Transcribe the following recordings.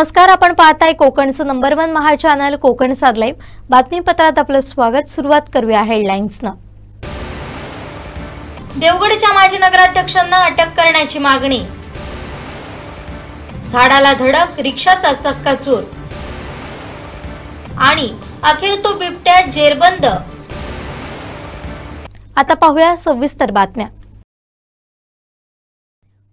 नमस्कार, आपण पाहताय कोकणचं नंबर 1 महा चॅनल कोकण साद लाईव्ह बातमीपत्रात आपलं स्वागत। सुरुवात करूया हेडलाईन्सनं। देवगडच्या माजी नगराध्यक्षांना अटक करण्याची मागणी, झाडाला धडक, रिक्षाचा चक्काचूर आणि अखेर तो बिबट्या जेरबंद। आता पाहूया सविस्तर बातम्या।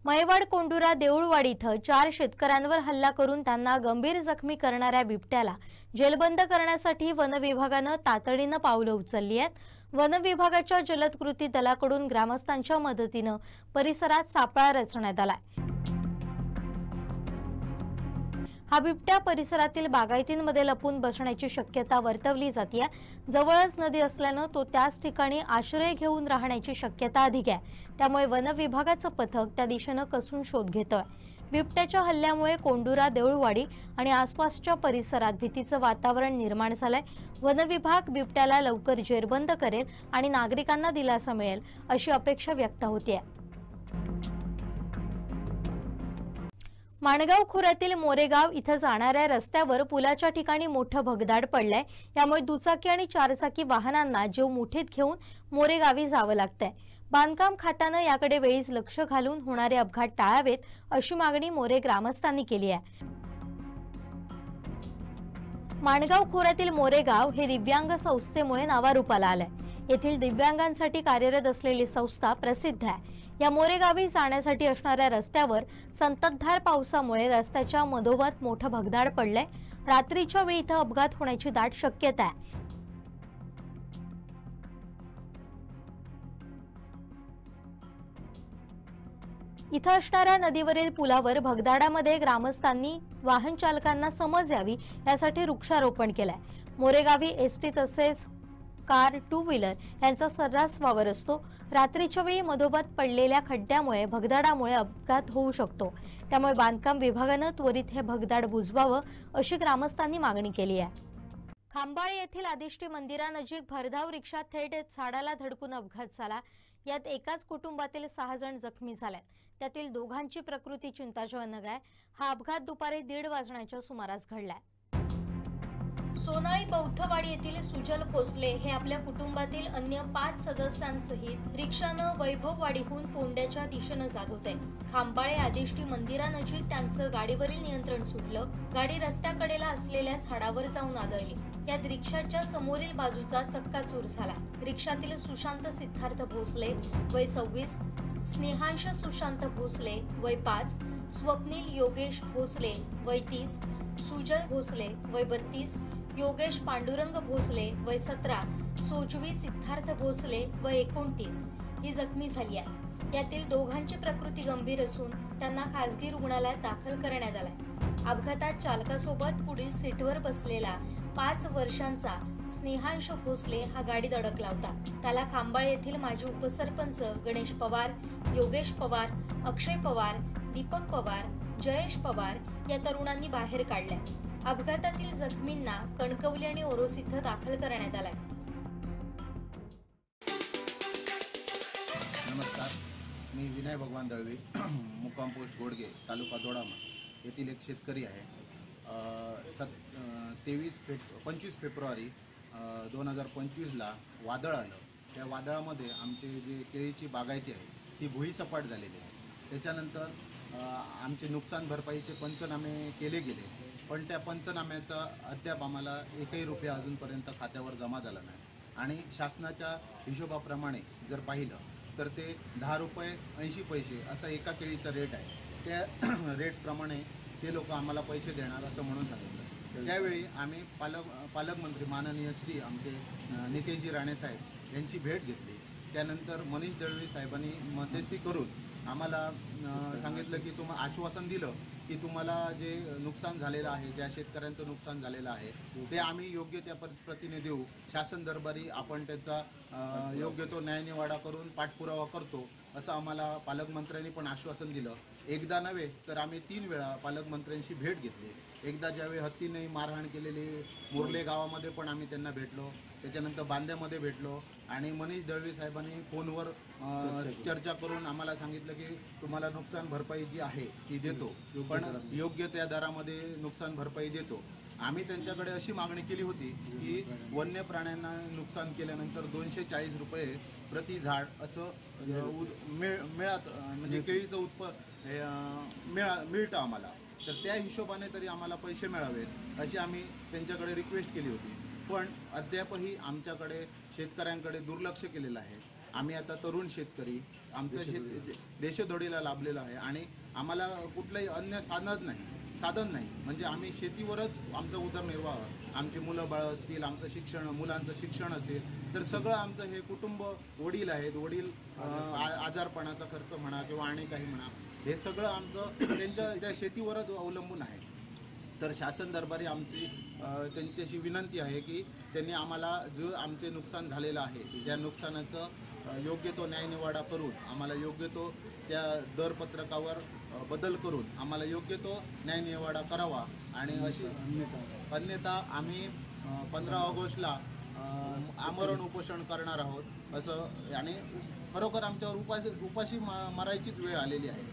मयवाड कोंडुरा देऊळवाडी इथं 4 शेतकऱ्यांवर हल्ला करून त्यांना गंभीर जखमी करणाऱ्या बिबट्याला जेलबंद करण्यासाठी वन विभागानं तातडीनं पावलं उचलली आहेत। वन विभागाच्या जलद कृती दलाकडून ग्रामस्थांच्या मदतीनं परिसरात सापळा रचण्यात आलाय। हा बिबट्या परिसरातील बागायतींमध्ये लपून बसण्याची शक्यता वर्तवली जाते। जवळच नदी असल्यानं तो त्याच ठिकाणी आश्रय घेऊन राहण्याची शक्यता अधिक आहे। त्यामुळे वन विभागाचं पथक त्या दिशेनं कसून शोध घेतोय। बिबट्याच्या हल्ल्यामुळे कोंडुरा देऊळवाडी आणि आसपासच्या परिसरात भीतीचं वातावरण निर्माण झालंय। वन विभाग बिबट्याला लवकर जेरबंद करेल आणि नागरिकांना दिलासा मिळेल अशी अपेक्षा व्यक्त होतीये। माणगाव खोऱ्यातील मोरेगाव इथं जाणाऱ्या रस्त्यावर पुलाच्या ठिकाणी मोठं भगदाड पडलंय। यामुळे दुचाकी आणि चारचाकी वाहनांना जीव मुठीत घेऊन मोरेगावी जावं लागतंय। बांधकाम खात्यानं याकडे वेळीच लक्ष घालून होणारे अपघात टाळावेत अशी मागणी मोरे ग्रामस्थांनी केली आहे। माणगाव खोऱ्यातील मोरेगाव हे दिव्यांग संस्थेमुळे नावारूपाला आलंय। येथील दिव्यांगांसाठी कार्यरत असलेली संस्था प्रसिद्ध आहे। या मोरेगावी जाण्यासाठी असणाऱ्या रस्त्यावर संततधार पावसामुळे रस्त्याच्या मधोमध मोठं भगदाड पडलंय। रात्रीच्या वेळी इथं अपघात होण्याची दाट शक्यता आहे। इथं असणाऱ्या नदीवरील पुलावर भगदाडामध्ये ग्रामस्थांनी वाहन चालकांना समज यावी यासाठी वृक्षारोपण केलंय। मोरेगावी एसटी तसेच कार, 2 व्हीलर यांचा सर्रास वावर असतो। रात्रीच्या वेळी मधोमध पडलेल्या खड्ड्यामुळे भगदाडामुळे अपघात होऊ शकतो। त्यामुळे बांधकाम विभागानं त्वरित हे भगदाड बुजवावं अशी ग्रामस्थांनी मागणी केली आहे। खांबाळे येथील आदिष्टी मंदिरानजीक भरधाव रिक्षा थेट झाडाला धडकून अपघात झाला। यात एकाच कुटुंबातील 6 जण जखमी झाले। त्यातील दोघांची प्रकृती चिंताजनक आहे। हा अपघात दुपारी 1:30 वाजण्याच्या सुमारास घडलाय। सोनाळी बौद्धवाडी येथील सुजल भोसले हे आपल्या कुटुंबातील अन्य 5 सदस्यांसहित रिक्षानं वैभववाडीहून फोंड्याच्या दिशेनं जात होते। खांबाळे आदिष्टी मंदिरानजीक त्यांचं गाडीवरील नियंत्रण सुटलं। गाडी रस्त्याकडेला असलेल्या झाडावर जाऊन आदळली। यात रिक्षाच्या समोरील बाजूचा चक्काचूर झाला। रिक्षातील सुशांत सिद्धार्थ भोसले वय 26, स्नेहांश सुशांत भोसले वय 5, स्वप्नील योगेश भोसले वय 30, सुजल भोसले वय 32, योगेश पांडुरंग भोसले वय 17, सोजवी सिद्धार्थ भोसले वय 29 ही जखमी झाली आहे। यातील दोघांची प्रकृती गंभीर असून त्यांना खासगी रुग्णालयात दाखल करण्यात आलाय। अपघातात चालकासोबत पुढील सीटवर बसलेला 5 वर्षांचा स्नेहांश भोसले हा गाडीत अडकला होता। त्याला खांबाळे येथील माजी उपसरपंच गणेश पवार, योगेश पवार, अक्षय पवार, दीपक पवार, जयेश पवार या तरुणांनी बाहेर काढले। अपघातातील जखमींना कणकवली आणि ओरोस इथं दाखल करण्यात आलाय। नमस्कार, मी विनय भगवान दळवी, मुक्काम पोस्ट गोडगे, तालुका दोडामा येथील एक शेतकरी आहे। 25 फेब्रुवारी 2025ला वादळ आलं। त्या वादळामध्ये आमचे जे केळीची बागायती आहे ती भुईसपाट झालेली आहे। त्याच्यानंतर आमचे नुकसान भरपाईचे पंचनामे केले गेले, पण त्या पंचनाम्याचा अद्याप आम्हाला 1ही रुपया अजूनपर्यंत खात्यावर जमा झाला नाही। आणि शासनाच्या हिशोबाप्रमाणे जर पाहिलं तर ते 10 रुपये 80 पैसे असा एका केळीचा रेट आहे। त्या रेटप्रमाणे ते लोक आम्हाला पैसे देणार असं म्हणून सांगितलं। त्यावेळी आम्ही पालकमंत्री माननीय श्री आमचे नितेशजी राणे साहेब यांची भेट घेतली। त्यानंतर मनीष दळवी साहेबांनी मध्यस्थी करून आम्हाला सांगितलं की आश्वासन दिलं की तुम्हाला जे नुकसान झालेलं आहे, ज्या शेतकऱ्यांचं नुकसान झालेलं आहे ते आम्ही योग्य त्या पद्धतीने देऊ। शासन दरबारी आपण त्याचा योग्य तो न्यायनिवाडा करून पाठपुरावा करतो असं आम्हाला पालकमंत्र्यांनी पण आश्वासन दिलं। एकदा नव्हे तर आम्ही 3 वेळा पालकमंत्र्यांशी भेट घेतली। एकदा ज्यावेळी हत्तीने मारहाण केलेली मोर्ले गावामध्ये पण आम्ही त्यांना भेटलो, त्याच्यानंतर बांद्यामध्ये भेटलो आणि मनीष दळवी साहेबांनी फोनवर चर्चा करून आम्हाला सांगितलं की तुम्हाला नुकसान भरपाई जी आहे ती देतो, पण योग्य त्या दरामध्ये नुकसान भरपाई देतो। आम्ही त्यांच्याकडे अशी मागणी केली होती की वन्य प्राण्यांना नुकसान केल्यानंतर 240 रुपये प्रति झाड असं मिळत, म्हणजे केळीचं मिळतं आम्हाला, तर त्या हिशोबाने तरी आम्हाला पैसे मिळावेत अशी आम्ही त्यांच्याकडे रिक्वेस्ट केली होती। पण अद्यापही आमच्याकडे शेतकऱ्यांकडे दुर्लक्ष केलेलं आहे। आम्ही आता तरुण शेतकरी, आमचं शेत देशोधडीला लाभलेलं आहे आणि आम्हाला कुठलंही अन्य साधन नाही, म्हणजे आम्ही शेतीवरच आमचा उदरनिर्वाह, आमची मुलं बाळ असतील, आमचं शिक्षण, मुलांचं शिक्षण असेल तर सगळं आमचं हे कुटुंब, वडील आहेत, वडील आजारपणाचा खर्च म्हणा किंवा आणि काही म्हणा, हे सगळं आमचं त्या शेतीवरच अवलंबून आहे। तर शासन दरबारी आमची त्यांच्याशी विनंती आहे की त्यांनी आम्हाला जो आमचे नुकसान झालेलं आहे त्या नुकसानाचं योग्य तो न्यायनिवाडा करून आम्हाला योग्य तो त्या दरपत्रकावर बदल करून आम्हाला योग्य तो न्यायनिवाडा करावा। आणि अशी अन्यथा आम्ही 15 ऑगस्टला आमरण उपोषण करणार आहोत असं, आणि खरोखर आमच्यावर उपाशी मारायचीच वेळ आलेली आहे।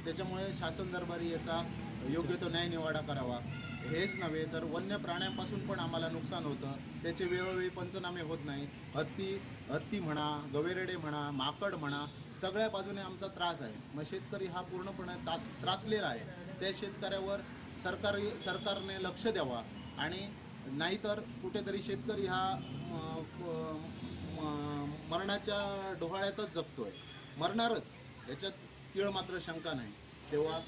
त्याच्यामुळे शासन दरबारी याचा योग्य तो न्यायनिवाडा करावा। हेच नव्हे तर वन्य प्राण्यांपासून पण आम्हाला नुकसान होतं, त्याचे वेळोवेळी पंचनामे होत नाही। हत्ती म्हणा, गवेरेडे म्हणा, माकड म्हणा, सगळ्या बाजूने आमचा त्रास आहे। मग शेतकरी हा पूर्णपणे त्रासलेला आहे। त्या शेतकऱ्यावर सरकारने लक्ष द्यावा आणि नाहीतर कुठेतरी शेतकरी हा मरणाच्या डोहाळ्यातच जगतोय, मरणारच, याच्यात तीळ मात्र शंका नाही। तेव्हा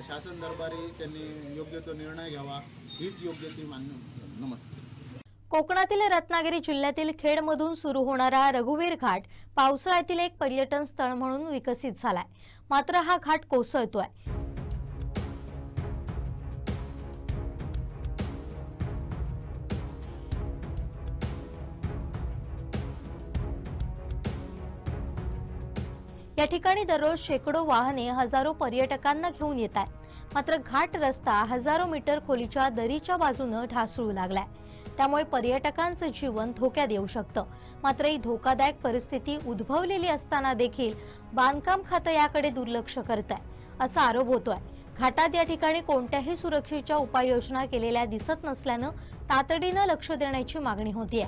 शासन दरबारी त्यांनी योग्य तो निर्णय घ्यावा, हीच योग्य ती मान्य। नमस्कार। कोकणातील रत्नागिरी जिल्ह्यातील खेडमधून सुरू होणारा रघुवीर घाट पावसाळ्यातील एक पर्यटन स्थळ म्हणून विकसित झालाय, मात्र हा घाट कोसळतोय। या ठिकाणी दररोज शेकडो वाहने हजारो पर्यटकांना घेऊन येत आहेत, मात्र घाट रस्ता हजारो मीटर खोलीच्या दरीच्या बाजूने ढासळू लागलाय, त्यामुळे पर्यटकांचं जीवन धोक्यात येऊ शकतं। मात्र ही धोकादायक परिस्थिती उद्भवलेली असताना देखील बांधकाम खातं याकडे दुर्लक्ष करत आहे असा आरोप होतोय। घाटात या ठिकाणी कोणत्याही सुरक्षेच्या उपाययोजना केलेल्या दिसत नसल्यानं तातडीनं लक्ष देण्याची मागणी होतीये।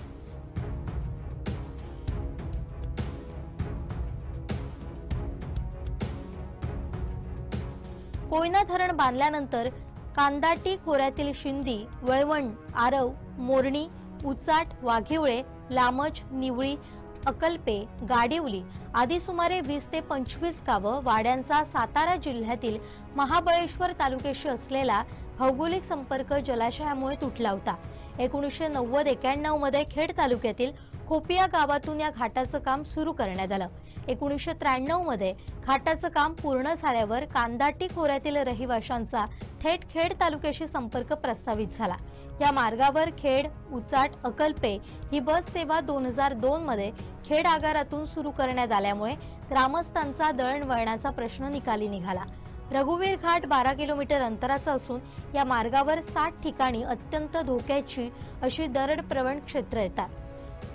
कोयना धरण बांधल्यानंतर कांदाटी खोऱ्यातील शिंदी, वळवण, आरव, मोरणी, उचाट, वाघिवळे, लामच, निवळी, अकल्पे, गाडिवली आदी सुमारे 20 ते 25 गावं वाड्यांचा सातारा जिल्ह्यातील महाबळेश्वर तालुक्याशी असलेला भौगोलिक संपर्क जलाशयामुळे तुटला होता। 1990-91 मध्ये खेड तालुक्यातील खोपिया गावातून या घाटाचं काम सुरू करण्यात आलं। 1993 मध्ये घाटाचं काम पूर्ण झाल्यावर कांदाटी खोऱ्यातील रहिवाशांचा थेट खेड तालुक्याशी संपर्क प्रस्तावित झाला। या मार्गावर खेड, उचाट, अकल्पे ही बस सेवा 2002 मध्ये खेड आगारातून सुरू करण्यात आल्यामुळे ग्रामस्थांचा दळणवळणाचा प्रश्न निकाली निघाला। रघुवीर घाट 12 किलोमीटर अंतराचा असून या मार्गावर 60 ठिकाणी अत्यंत धोक्याची अशी दरड प्रवण क्षेत्र येतात।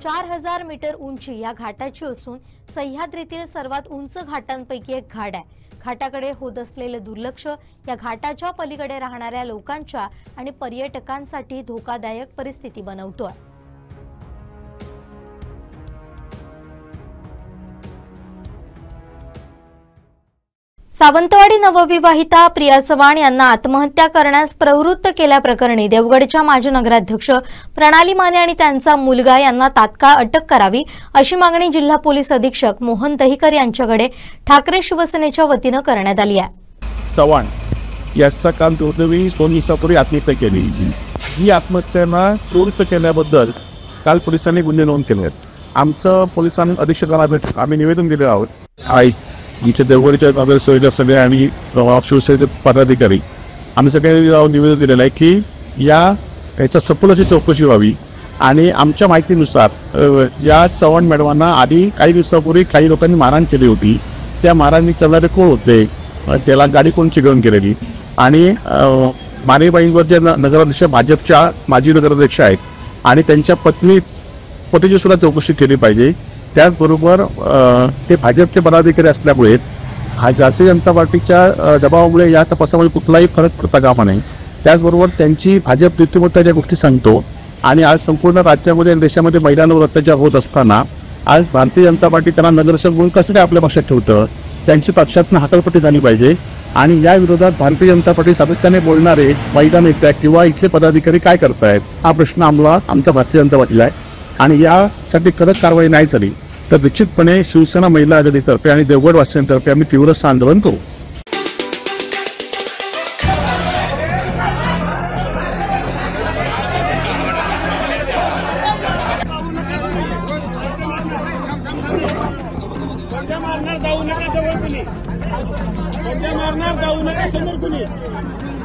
4000 मीटर उंची या घाटाची असून सह्याद्रीतील सर्वात उंच घाटांपैकी एक घाट आहे। घाटाकडे होत असलेले दुर्लक्ष या घाटाच्या पलीकडे राहणाऱ्या लोकांच्या आणि पर्यटकांसाठी धोकादायक परिस्थिती बनवतोय। सावंतवाडी नवविवाहिता प्रिया चव्हाण यांना आत्महत्या करण्यास प्रवृत्त केल्याप्रकरणी देवगडच्या माजी नगराध्यक्ष प्रणाली माने आणि त्यांचा मुलगा यांना तात्काळ अटक करावी अशी मागणी जिल्हा पोलीस अधीक्षक मोहन दहिकर यांच्याकडे ठाकरे शिवसेनेच्या वतीने करण्यात आली आहे। चव्हाण याचा काल दुर्दैवी 2 दिवसापूर्वी आत्महत्या केली। ही आत्महत्येला प्रवृत्त केल्याबद्दल काल पोलिसांनी गुन्हे नोंद केले आहेत। आमचं पोलिसांनी अधीक्षकांना भेट आम्ही निवेदन दिले आहोत। इथे देवगडच्या नगरसेवक सगळे आणि शिवसेनेचे पदाधिकारी आम्ही सगळे निवेदन दिलेलं आहे की याच्या सखोलची चौकशी व्हावी आणि आमच्या माहितीनुसार या चव्हाण मॅडमांना आधी काही दिवसापूर्वी काही लोकांनी मारहाण केली होती। त्या मारहाणी चालणारे कोण होते त्याला गाडी कोण चिघळून केलेली आणि मानेबाईंवर जे नगराध्यक्ष भाजपच्या माजी नगराध्यक्ष आहेत आणि त्यांच्या पतीची सुद्धा चौकशी केली पाहिजे। त्याचबरोबर ते भाजपचे पदाधिकारी असल्यामुळे भारतीय जनता पार्टीच्या दबावामुळे या तपासामुळे कुठलाही फरक पडता कामा नये। त्याचबरोबर त्यांची भाजप नीतिमत्ताच्या गोष्टी सांगतो आणि आज संपूर्ण राज्यामध्ये आणि देशामध्ये महिलांवर अत्याचार होत असताना आज भारतीय जनता पार्टी त्यांना नगरसेवक म्हणून कसं काय आपल्या पक्षात ठेवतं, त्यांची पक्षातून हकालपट्टी झाली पाहिजे आणि या विरोधात भारतीय जनता पार्टी सातत्याने बोलणारे महिला नेते किंवा इथले पदाधिकारी काय करतायत हा प्रश्न आमच्या भारतीय जनता पार्टीला आहे आणि यासाठी कडक कारवाई नाही झाली तर निश्चितपणे शिवसेना महिला आघाडीतर्फे आणि देवगड वासियांतर्फे आम्ही तीव्र आंदोलन करू।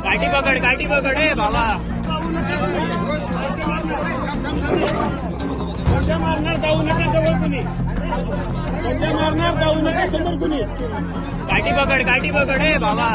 गाठी पकड हे बाबा मारणार जाऊ नका जवळ कुणी मारणार जाऊ नका समोर कुणी गाठी पकड हे बाबा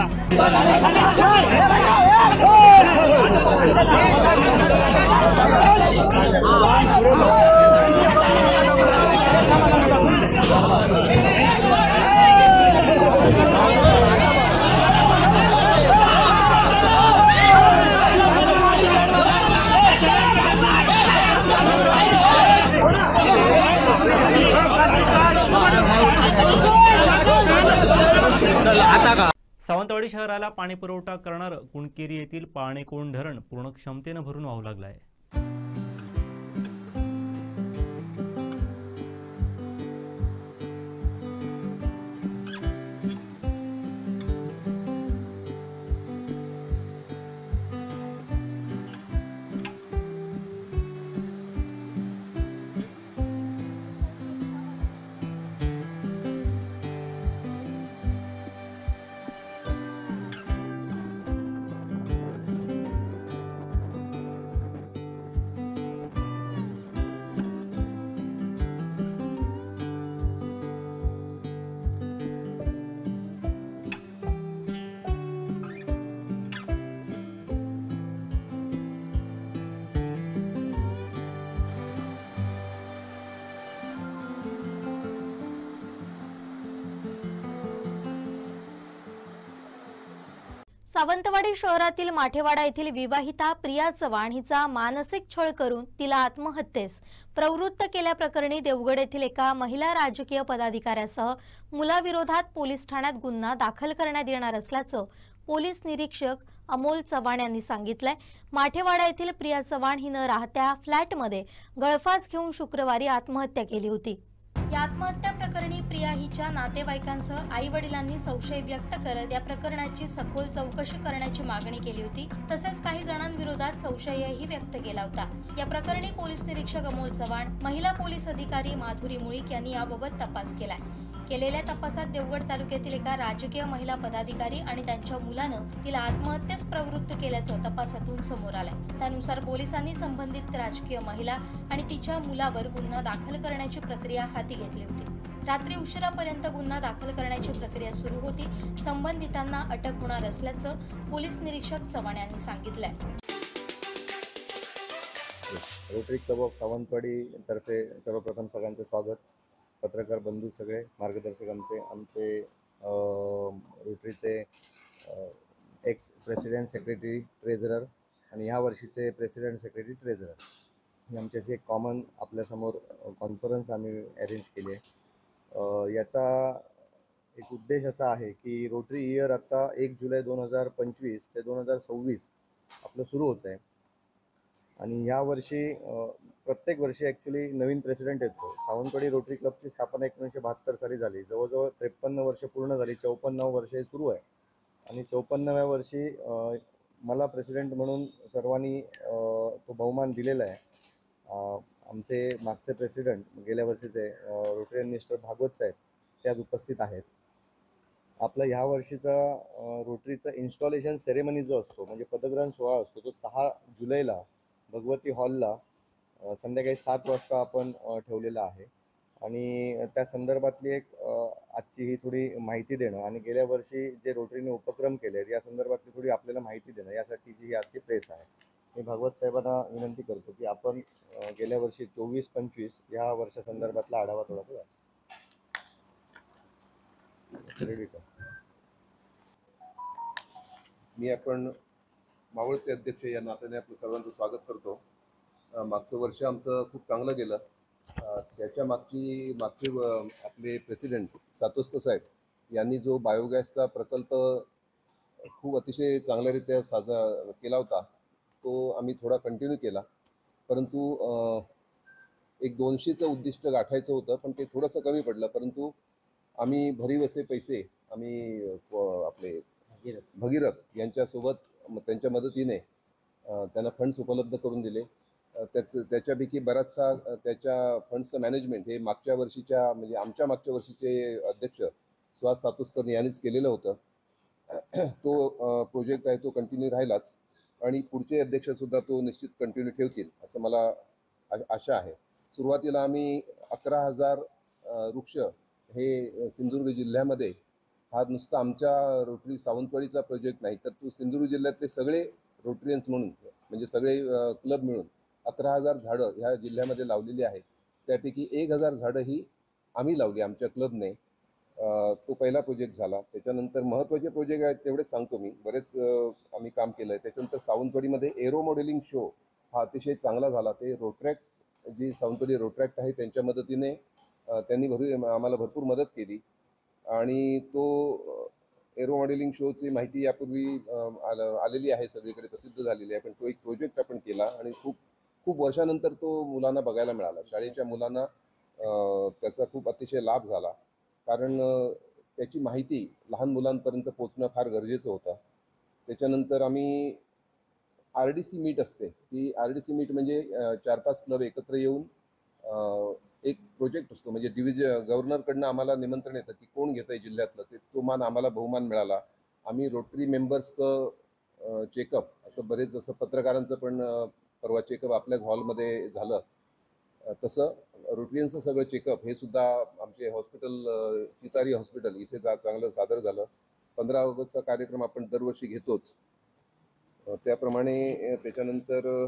सावंतवाडी शहराला पाणी पुरवठा करणारं कुणकेरी येथील पाणीकोंड धरण पूर्ण क्षमतेनं भरून वाहू लागलं आहे। सावंतवाडी शहरातील माठेवाडा येथील विवाहिता प्रिया चव्हाण हिचा मानसिक छळ करून तिला आत्महत्येस प्रवृत्त केल्याप्रकरणी देवगड येथील एका महिला राजकीय पदाधिकाऱ्यासह मुलाविरोधात पोलीस ठाण्यात गुन्हा दाखल करण्यात येणार असल्याचं पोलीस निरीक्षक अमोल चव्हाण यांनी सांगितलंय। माठेवाडा येथील प्रिया चव्हाण हिनं राहत्या फ्लॅटमध्ये गळफास घेऊन शुक्रवारी आत्महत्या केली होती। या आत्महत्या प्रकरणी प्रिया हिच्या नातेवाईकांसह आई वडिलांनी संशय व्यक्त करत या प्रकरणाची सखोल चौकशी करण्याची मागणी केली होती। तसेच काही जणांविरोधात संशयही व्यक्त केला होता। या प्रकरणी पोलीस निरीक्षक अमोल चव्हाण, महिला पोलीस अधिकारी माधुरी मुळीक यांनी याबाबत तपास केलाय। केलेल्या तपासात देवगड तालुक्यातील एका राजकीय महिला पदाधिकारी आणि त्यांच्या मुलानं तिला आत्महत्येस प्रवृत्त केल्याचं तपासातून समोर आलंय। त्यानुसार पोलिसांनी संबंधित राजकीय महिला आणि तिच्या मुलावर गुन्हा दाखल करण्याची प्रक्रिया हाती घेतली होती। रात्री उशिरापर्यंत गुन्हा दाखल करण्याची प्रक्रिया सुरू होती। संबंधितांना अटक होणार असल्याचं पोलीस निरीक्षक चव्हाण यांनी सांगितलंय। रोटरी क्लब ऑफ सावंतवाडी तर्फे सर्वप्रथम सगळ्यांचं स्वागत। पत्रकार बंधू सगळे मार्गदर्शक आमचे रोटरीचे एक्स प्रेसिडेंट सेक्रेटरी ट्रेझरर आणि ह्या वर्षीचे प्रेसिडेंट सेक्रेटरी ट्रेझरर ही आमच्याशी एक कॉमन आपल्यासमोर कॉन्फरन्स आम्ही अरेंज केली आहे। याचा एक उद्देश असा आहे की रोटरी इयर आता 1 जुलै 2025 ते 2026 आपलं सुरू होतं आहे आणि या वर्षी प्रत्येक वर्षी ॲक्च्युली नवीन प्रेसिडेंट येतो। सावंतवाडी रोटरी क्लबची स्थापना 1972 साली झाली। जवळजवळ 53 वर्ष पूर्ण झाली, 54 वर्ष हे सुरू आहे आणि 54व्या वर्षी मला प्रेसिडेंट म्हणून सर्वांनी तो बहुमान दिलेला आहे। आमचे मागचे प्रेसिडेंट गेल्या वर्षीचे रोटरियन मिस्टर भागवत साहेब त्यात उपस्थित आहेत। आपला ह्या वर्षीचा रोटरीचा इन्स्टॉलेशन सेरेमनी जो असतो म्हणजे पदग्रहण सोहळा असतो तो 6 जुलैला भगवती हॉलला संध्याकाळी 7 वाजता आपण ठेवलेला आहे आणि त्या संदर्भातली एक आजची ही थोडी माहिती देणं आणि गेल्या वर्षी जे रोटरीने उपक्रम केले या संदर्भातली थोडी आपल्याला माहिती देणं यासाठीची ही आजची प्रेस आहे. मी भागवत साहेबांना विनंती करतो की आपण गेल्या वर्षी 24-25 या वर्षासंदर्भातला आढावा थोडासा रेडी कर. मी आपण मावळते अध्यक्ष या नात्याने आपलं सर्वांचं स्वागत करतो. मागचं वर्ष आमचं खूप चांगलं गेलं. त्याच्या मागचे आपले प्रेसिडेंट सातोस्कर साहेब यांनी जो बायोगॅसचा प्रकल्प खूप अतिशय चांगल्यारीत्या साजरा केला होता तो आम्ही थोडा कंटिन्यू केला. परंतु एक 200चं उद्दिष्ट गाठायचं होतं पण ते थोडंसं कमी पडलं. परंतु आम्ही भरीव असे पैसे आम्ही आपले भगीरथ यांच्यासोबत त्यांच्या मदतीने त्यांना फंड्स उपलब्ध करून दिले. त्याच्यापैकी बराचसा त्याच्या फंड्सचं मॅनेजमेंट हे मागच्या वर्षीच्या म्हणजे आमच्या मागच्या वर्षीचे अध्यक्ष सुहास सातोस्कर यांनीच केलेलं होतं. तो प्रोजेक्ट आहे तो कंटिन्यू राहिलाच आणि पुढचे अध्यक्षसुद्धा तो निश्चित कंटिन्यू ठेवतील असं मला आशा आहे. सुरुवातीला आम्ही 11,000 वृक्ष हे सिंधुदुर्ग जिल्ह्यामध्ये हा नुसता आमच्या रोटरी सावंतवाडीचा प्रोजेक्ट नाही तर तो सिंधुदुर्ग जिल्ह्यातले सगळे रोटरियन्स म्हणून म्हणजे सगळे क्लब मिळून 11,000 झाडं ह्या जिल्ह्यामध्ये लावलेली आहेत. त्यापैकी 1,000 झाडं ही आम्ही लावली आमच्या क्लबने. तो पहिला प्रोजेक्ट झाला. त्याच्यानंतर महत्त्वाचे प्रोजेक्ट आहेत तेवढेच सांगतो मी. बरेच आम्ही काम केलं आहे. त्याच्यानंतर सावंतवाडीमध्ये एरो मॉडेलिंग शो हा अतिशय चांगला झाला. ते रोट्रॅक्ट जी सावंतवाडी रोट्रॅक्ट आहे त्यांच्या मदतीने त्यांनी आम्हाला भरपूर मदत केली आणि तो एरो मॉडेलिंग शोची माहिती यापूर्वी आलेली आहे सगळीकडे प्रसिद्ध झालेली आहे. पण तो एक प्रोजेक्ट आपण केला आणि खूप वर्षानंतर तो मुलांना बघायला मिळाला. शाळेच्या मुलांना त्याचा खूप अतिशय लाभ झाला कारण त्याची माहिती लहान मुलांपर्यंत पोचणं फार गरजेचं होतं. त्याच्यानंतर आम्ही RDC मीट असते ती RDC मीट म्हणजे 4-5 क्लब एकत्र येऊन एक प्रोजेक्ट असतो म्हणजे गव्हर्नरकडनं आम्हाला निमंत्रण येतं की कोण घेतं आहे जिल्ह्यातलं ते तो मान आम्हाला बहुमान मिळाला. आम्ही रोटरी मेंबर्सचं चेकअप असं बरेच असं पत्रकारांचं पण परवा चेकअप आपल्याच हॉलमध्ये झालं. तसं रोटरियनचं सगळं चेकअप हे सुद्धा आमचे हॉस्पिटल चितारी हॉस्पिटल इथे चांगलं सादर झालं. 15 ऑगस्टचा कार्यक्रम आपण दरवर्षी घेतोच. त्याप्रमाणे त्याच्यानंतर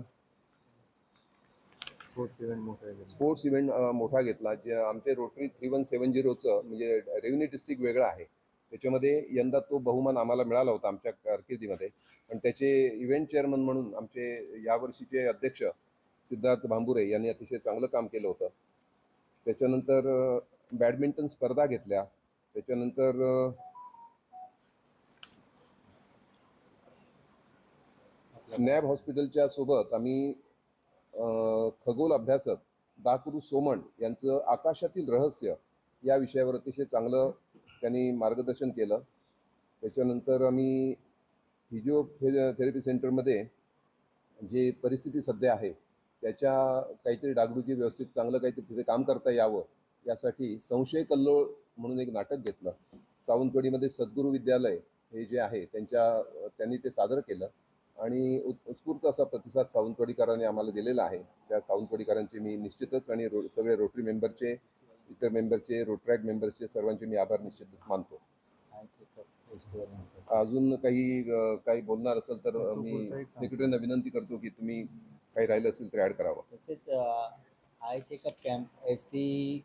स्पोर्ट्स इव्हेंट मोठा घेतला. जे आमचे रोटरी 3170चं म्हणजे रेव्हेन्यू डिस्ट्रिक्ट वेगळं आहे त्याच्यामध्ये यंदा तो बहुमान आम्हाला मिळाला होता आमच्या कारकिर्दीमध्ये. पण त्याचे इव्हेंट चेअरमन म्हणून आमचे यावर्षीचे अध्यक्ष सिद्धार्थ भांबुरे यांनी अतिशय चांगलं काम केलं होतं. त्याच्यानंतर बॅडमिंटन स्पर्धा घेतल्या. त्याच्यानंतर नॅब हॉस्पिटलच्या सोबत आम्ही खगोल अभ्यासक दाकुरू सोमण यांचं आकाशातील रहस्य या विषयावर अतिशय चांगलं त्यांनी मार्गदर्शन केलं. त्याच्यानंतर आम्ही फिजिओथेरपी सेंटरमध्ये जे परिस्थिती सध्या आहे त्याच्या काहीतरी डागडुजी व्यवस्थित चांगलं काहीतरी तिथे काम करता यावं यासाठी संशय कल्लोळ म्हणून एक नाटक घेतलं. सावंतवाडीमध्ये सद्गुरू विद्यालय हे जे आहे त्यांनी ते सादर केलं आणि उत्स्फूर्त असा प्रतिसाद सावंतवाडीकरांनी आम्हाला दिलेला आहे. त्या सावंतवाडीकरांचे मी निश्चितच आणि सगळे रोटरी मेंबरचे इतर मेंबरचे रोटरॅक मेंबर्सचे सर्वांचे मी आभार निश्चितच मानतो. अजून काही बोलणार असेल तर मी सेक्रेटरींना विनंती करतो की तुम्ही काही राहिलं असेल तर ॲड करावं. तसेच आय चेकअप कॅम्प ST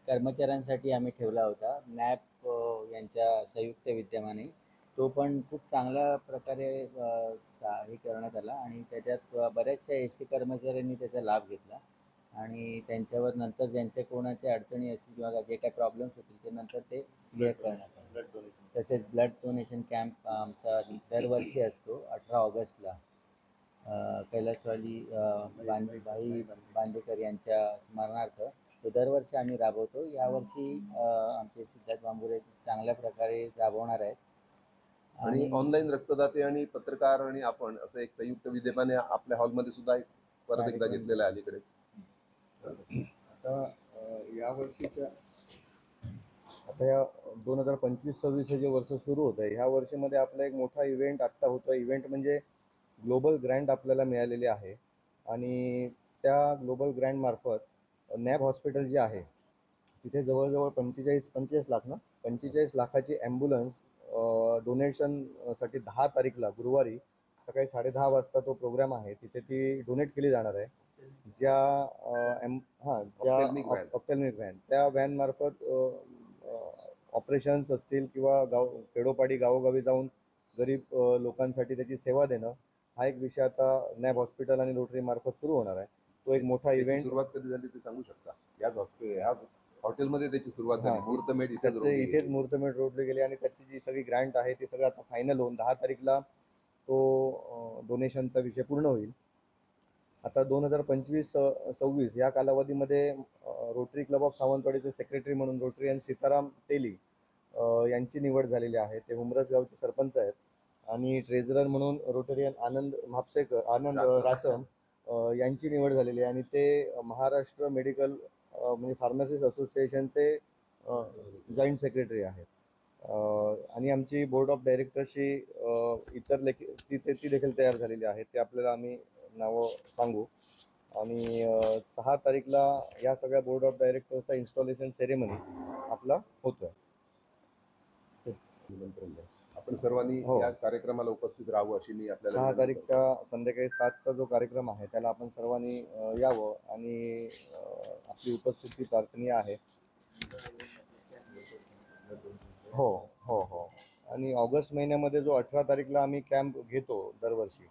कर्मचाऱ्यांसाठी आम्ही ठेवला होता नॅप यांच्या संयुक्त विद्यमाने. तो पण खूप चांगल्या प्रकारे हे करण्यात आला आणि त्याच्यात बऱ्याचशा ST कर्मचाऱ्यांनी त्याचा लाभ घेतला आणि त्यांच्यावर नंतर ज्यांच्या कोणाच्या अडचणी असतील किंवा जे काही प्रॉब्लेम्स होतील ते नंतर ते क्लिअर करण्यात आले. तसेच ब्लड डोनेशन कॅम्प आमचा दरवर्षी असतो 18 ऑगस्टला कैलासवाली बाई बांदेकर यांच्या स्मरणार्थ. तो दरवर्षी आम्ही राबवतो. यावर्षी आमचे सिद्धार्थ भांबुरे चांगल्या प्रकारे राबवणार आहेत. आणि ऑनलाईन रक्तदाते आणि पत्रकार आणि आपण असं एक संयुक्त विद्यमाने आपल्या हॉलमध्ये सुद्धा परत एकदा घेतलेलं आहे अलीकडेच. आता या 2025-26 हे जे वर्ष सुरू होतं ह्या वर्षामध्ये आपला एक मोठा इव्हेंट आत्ता होता. इव्हेंट म्हणजे ग्लोबल ग्रँट आपल्याला मिळालेले आहे आणि त्या ग्लोबल ग्रँट मार्फत नॅब हॉस्पिटल जे आहे तिथे जवळजवळ 45 लाख ना 45 लाखाची ॲम्ब्युलन्स डोनेशनसाठी 10 तारीखला गुरुवारी सकाळी 10:30 वाजता तो प्रोग्राम आहे, तिथे ती डोनेट केली जाणार आहे. ज्या ऑप्थॅल्मिक व्हॅन त्या व्हॅनमार्फत ऑपरेशन्स असतील किंवा खेडोपाडी गावोगावी जाऊन गरीब लोकांसाठी त्याची सेवा देणं हा एक विषय आता नॅब हॉस्पिटल आणि रोटरी मार्फत सुरू होणार आहे. तो एक मोठा इव्हेंट. सुरुवात कधी झाली ते सांगू शकता? याच हॉटेलमध्ये त्याची सुरुवात झाली. मुहूर्तमेढ इथेच मुहूर्तमेढ रोडले गेले आणि त्याची जी सगळी ग्रँट आहे ती सगळं आता फायनल होऊन 10 तारीखला तो डोनेशनचा विषय पूर्ण होईल. आता 2025-26 या कालावधीमध्ये रोटरी क्लब ऑफ सावंतवाडीचे सेक्रेटरी म्हणून रोटरीयन सीताराम तेली यांची निवड झालेली आहे. ते हुमरस गावचे सरपंच आहेत. आणि ट्रेझरर म्हणून रोटरीयन आनंद रासम यांची निवड झालेली आहे आणि ते महाराष्ट्र मेडिकल म्हणजे फार्मासिस्ट असोसिएशनचे जॉईंट सेक्रेटरी आहेत. आणि आमची बोर्ड ऑफ डायरेक्टरशी इतर ती देखील तयार झालेली आहे. ते आपल्याला आम्ही नावं सांगू. आणि 6 तारीखला या सगळ्या बोर्ड ऑफ डायरेक्टरचा इन्स्टॉलेशन सेरेमनी आपला होतोय. आपण सर्वांनी या कार्यक्रमाला उपस्थित राहावं अशी मी आपल्याला 6 तारीखच्या संध्याकाळी 7चा जो कार्यक्रम आहे त्याला आपण सर्वांनी यावं आणि आपली उपस्थिती प्रार्थनीय आहे. हो हो हो. आणि ऑगस्ट महिन्यामध्ये जो 18 तारीखला आम्ही कॅम्प घेतो दरवर्षी,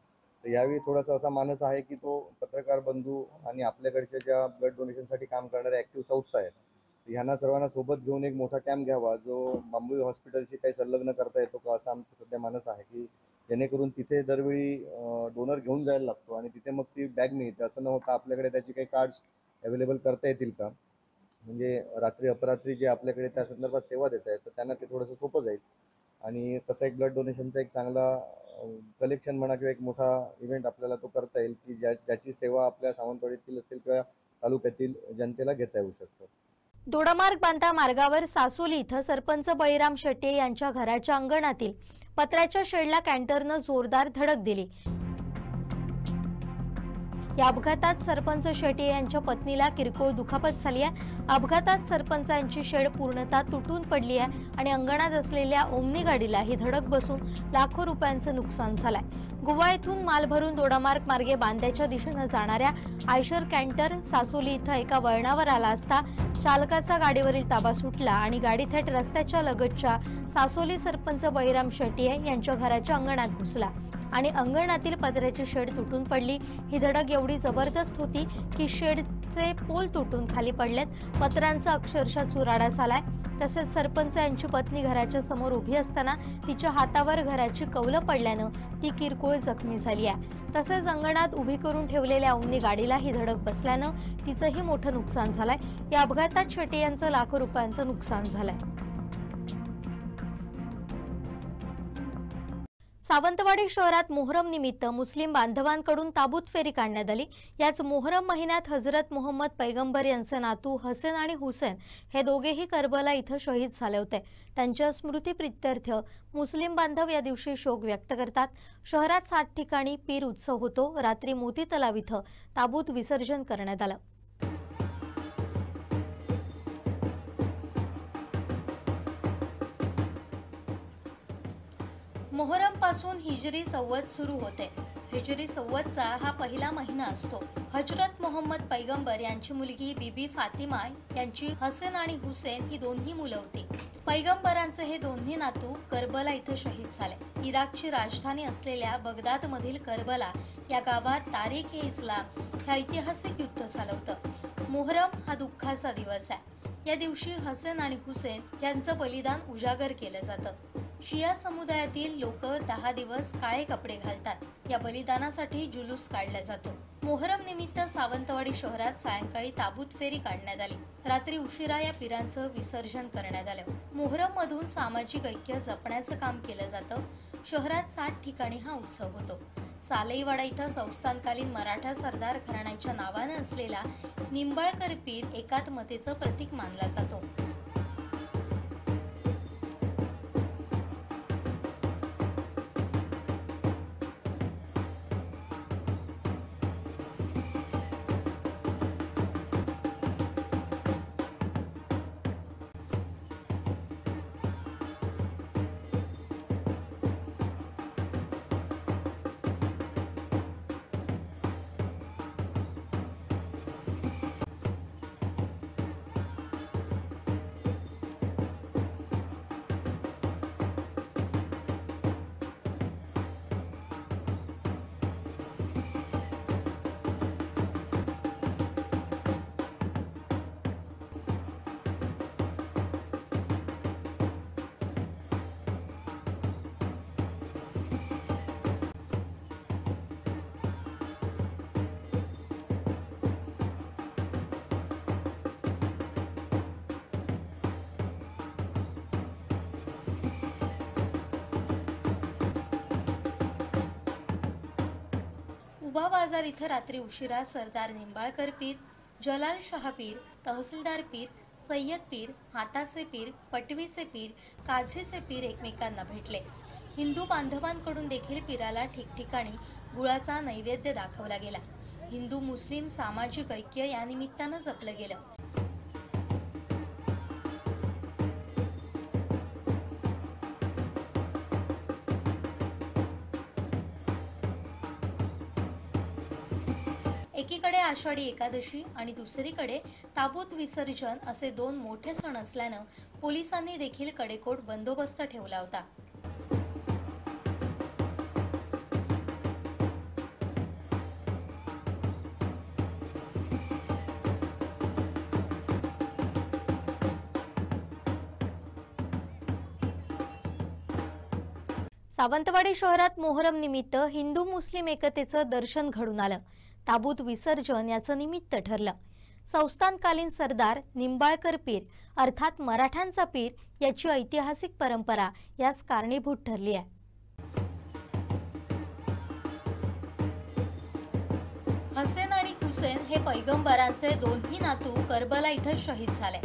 तर यावेळी थोडासा असा मानस आहे की तो पत्रकार बंधू आणि आपल्याकडच्या ज्या ब्लड डोनेशनसाठी काम करणाऱ्या ॲक्टिव्ह संस्था आहेत ह्यांना सर्वांना सोबत घेऊन एक मोठा कॅम्प घ्यावा जो बांबू हॉस्पिटलशी काही संलग्न करता येतो का असं आमचं सध्या मानस आहे, की जेणेकरून तिथे दरवेळी डोनर घेऊन जायला लागतो आणि तिथे मग ती बॅग मिळते. असं न होता आपल्याकडे त्याची काही कार्ड्स अवेलेबल करता येतील का, म्हणजे रात्री अपरात्री जे आपल्याकडे त्या संदर्भात सेवा देत आहेत तर त्यांना ते थोडंसं सोपं जाईल. आणि तसा एक ब्लड डोनेशनचा एक चांगला कलेक्शन म्हणा किंवा एक मोठा इव्हेंट आपल्याला तो करता येईल की ज्याची सेवा आपल्या सावंतवाडीतील असेल किंवा तालुक्यातील जनतेला घेता येऊ शकतो. दोडामार्ग बांधा मार्गावर सासोली इथं सरपंच बळीराम शेट्टे यांच्या घराच्या अंगणातील पत्र्याच्या शेडला कॅन्टरनं जोरदार धडक दिली. या अपघातात सरपंच शेट्टे यांच्या पत्नीला किरकोळ दुखापत झाली आहे. अपघातात सरपंचांची शेड पूर्णतः तुटून पडली आहे आणि अंगणात असलेल्या ओमनी गाडीला ही धडक बसून लाखो रुपयांचं नुकसान झालंय. गोवा येथून माल भरून दोडामार्ग मार्गे बांद्याच्या दिशेनं जाणाऱ्या आयशर कॅन्टर सासोली इथं एका वळणावर आला असता चालकाचा गाडीवरील ताबा सुटला आणि गाडी थेट रस्त्याच्या लगतच्या सासोली सरपंच बळीराम शेट्टे यांच्या घराच्या अंगणात घुसला आणि अंगणातील पत्र्याची शेड तुटून पडली. ही धडक एवढी जबरदस्त होती की शेडचे पोल तुटून खाली पडलेत. पत्र्यांचा अक्षरशः चुराडा झालाय. तसेच सरपंच यांची पत्नी घराच्या समोर उभी असताना तिच्या हातावर घराची कौलं पडल्यानं ती किरकोळ जखमी झाली आहे. तसेच अंगणात उभी करून ठेवलेल्या ओमनी गाडीला ही धडक बसल्यानं तिचंही मोठं नुकसान झालंय. या अपघातात शेट्टे यांचं लाखो रुपयांचं नुकसान झालंय. सावंतवाडी शहरात मोहरम निमित्त मुस्लिम बांधवांकडून ताबूत फेरी काढण्यात आली. याच मोहरम महिन्यात हजरत मोहम्मद पैगंबर यांचे नातू हसन आणि हुसेन हे दोघेही करबला इथं शहीद झाले होते. त्यांच्या स्मृतीप्रित्यर्थ मुस्लिम बांधव या दिवशी शोक व्यक्त करतात. शहरात 7 ठिकाणी पीर उत्सव होतो. रात्री मोती तलाव इथं ताबूत विसर्जन करण्यात आलं. मोहरम पासून हिजरी सव्वद सुरू होते. हिजरी सव्वदचा हा पहिला महिना असतो. हजरत मोहम्मद पैगंबर यांची मुलगी बीबी फातिमा यांची हसन आणि हुसेन ही दोन्ही मुलं होती. पैगंबरांचे हे दोन्ही नातू करबला इथं शहीद झाले. इराकची राजधानी असलेल्या बगदाद मधील करबला या गावात तारीख-ए-इस्लाम हे ऐतिहासिक युद्ध झालं होतं. मोहरम हा दुःखाचा दिवस आहे. या दिवशी हसन आणि हुसेन यांचं बलिदान उजागर केलं जातं. शिया समुदायातील लोक 10 दिवस काळे कपडे घालतात. या बलिदानासाठी जुलूस काढला जातो. मोहरम निमित्त सावंतवाडी शहरात सायंकाळी ताबूत फेरी काढण्यात आली. रात्री उशिरा या पीरांचं विसर्जन करण्यात आलं. मोहरम मधून सामाजिक ऐक्य जपण्याचं काम केलं जातं. शहरात 7 ठिकाणी हा उत्सव होतो. सालईवाडा इथं संस्थानकालीन मराठा सरदार घराण्याच्या नावानं असलेला निंबाळकर पीर एकात्मतेचं प्रतीक मानला जातो. उभा बाजार इथं रात्री उशिरा सरदार निंबाळकर पीर, जलाल शाह पीर, तहसीलदार पीर, सय्यद पीर, हाताचे पीर, पटवीचे पीर, काझीचे पीर एकमेकांना भेटले. हिंदू बांधवांकडून देखील पीराला ठिकठिकाणी गुळाचा नैवेद्य दाखवला गेला. हिंदू मुस्लिम सामाजिक ऐक्य या निमित्तानं जपलं गेलं. एकीकडे आषाढी एकादशी आणि दुसरीकडे ताबूत विसर्जन असे दोन मोठे सण असल्यानं पोलिसांनी देखील कडेकोट बंदोबस्त ठेवला होता. सावंतवाडी शहरात मोहरम निमित्त हिंदू मुस्लिम एकतेचं दर्शन घडून आलं. ताबूत विसर्जन याचं निमित्त ठरलं. संस्थानकालीन सरदार निंबाळकर पीर अर्थात मराठ्यांचा पीर याची ऐतिहासिक परंपरा यास कारणीभूत ठरली आहे. हसेन आणि हुसेन हे पैगंबरांचे दोन्ही नातू करबला इथं शहीद झाले.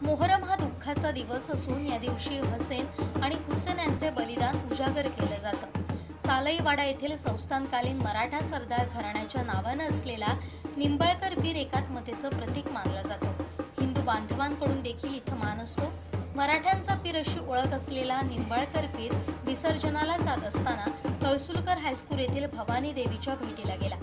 मोहरम हा दुःखाचा दिवस असून या दिवशी हसेन आणि हुसेन यांचे बलिदान उजागर केलं जातं. सालईवाडा येथील संस्थानकालीन मराठा सरदार घराण्याच्या नावानं असलेला निंबाळकर पीर एकात्मतेचं प्रतीक मानला जातो. हिंदू बांधवांकडून देखील इथं मान असतो. मराठ्यांचा पीर अशी ओळख असलेला निंबाळकर पीर विसर्जनाला जात असताना कळसुलकर हायस्कूल येथील भवानी देवीच्या भेटीला गेला.